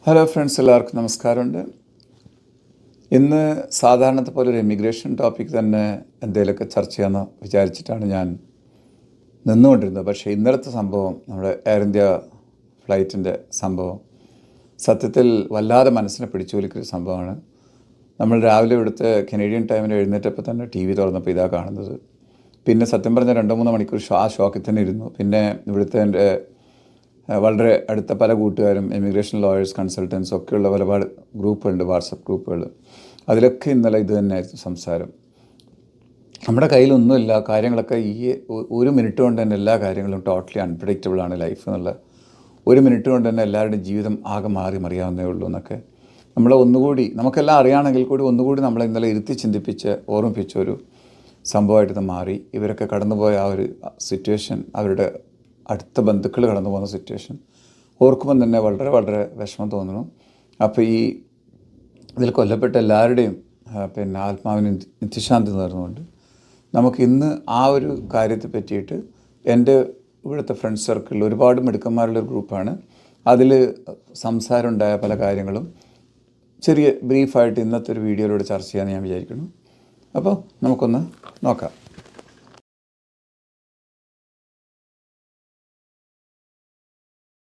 Hello friends, എല്ലാവർക്കും നമസ്കാരമുണ്ട്. ഇന്ന് സാധാരണത്തെ പോലെ ഒരു എമിഗ്രേഷൻ ടോപ്പിക് തന്നെ എന്തെങ്കിലുമൊക്കെ ചർച്ച ചെയ്യാമെന്ന് വിചാരിച്ചിട്ടാണ് ഞാൻ നിന്നുകൊണ്ടിരുന്നത്. പക്ഷേ ഇന്നലത്തെ സംഭവം, നമ്മുടെ എയർ ഇന്ത്യ ഫ്ലൈറ്റിൻ്റെ സംഭവം സത്യത്തിൽ വല്ലാതെ മനസ്സിനെ പിടിച്ചുലിക്കൊരു സംഭവമാണ്. നമ്മൾ രാവിലെ ഇവിടുത്തെ കനേഡിയൻ ടൈമിൽ എഴുന്നേറ്റപ്പോൾ തന്നെ ടി വി തുറന്നപ്പോൾ ഇതാ കാണുന്നത്. പിന്നെ സത്യം പറഞ്ഞാൽ 2-3 മണിക്കൂർ ആ ഷോക്കിൽ തന്നെ ഇരുന്നു. പിന്നെ ഇവിടുത്തെ എൻ്റെ വളരെ അടുത്ത പല കൂട്ടുകാരും എമിഗ്രേഷൻ ലോയേഴ്സ്, കൺസൾട്ടൻസ് ഒക്കെയുള്ള ഒരുപാട് ഗ്രൂപ്പുണ്ട്, വാട്സപ്പ് ഗ്രൂപ്പുകൾ. അതിലൊക്കെ ഇന്നലെ ഇത് തന്നെയായിരുന്നു സംസാരം. നമ്മുടെ കയ്യിലൊന്നുമില്ല, കാര്യങ്ങളൊക്കെ ഒരു മിനിറ്റ് കൊണ്ട് തന്നെ എല്ലാ കാര്യങ്ങളും ടോട്ടലി അൺപ്രഡിക്റ്റബിളാണ് ലൈഫ് എന്നുള്ള. ഒരു മിനിറ്റ് കൊണ്ട് തന്നെ എല്ലാവരുടെയും ജീവിതം ആകെ മാറി മറിയാവുന്നേ ഉള്ളൂ എന്നൊക്കെ നമ്മളെ ഒന്നുകൂടി, നമുക്കെല്ലാം അറിയാമെങ്കിൽ കൂടി ഒന്നുകൂടി നമ്മളെ ഇന്നലെ ഇരുത്തി ചിന്തിപ്പിച്ച് ഓർമ്മിപ്പിച്ച ഒരു സംഭവമായിട്ട് മാറി. ഇവരൊക്കെ കടന്നുപോയ ആ ഒരു സിറ്റുവേഷൻ, അവരുടെ അടുത്ത ബന്ധുക്കൾ കടന്നു പോകുന്ന സിറ്റുവേഷൻ ഓർക്കുമ്പം തന്നെ വളരെ വളരെ വിഷമം തോന്നുന്നു. അപ്പോൾ ഇതിൽ കൊല്ലപ്പെട്ട എല്ലാവരുടെയും ആത്മാവിന് നിത്യശാന്തി നേർന്നുകൊണ്ട് നമുക്ക് ഇന്ന് ആ ഒരു കാര്യത്തെ പറ്റിയിട്ട്, എൻ്റെ ഇവിടുത്തെ ഫ്രണ്ട് സർക്കിളിൽ ഒരുപാട് മിടുക്കന്മാരുള്ളൊരു ഗ്രൂപ്പാണ്. അതിൽ സംസാരം ഉണ്ടായ പല കാര്യങ്ങളും ചെറിയ ബ്രീഫായിട്ട് ഇന്നത്തെ ഒരു വീഡിയോയിലൂടെ ചർച്ച ചെയ്യാമെന്ന് ഞാൻ വിചാരിക്കുന്നു. അപ്പോൾ നമുക്കൊന്ന് നോക്കാം.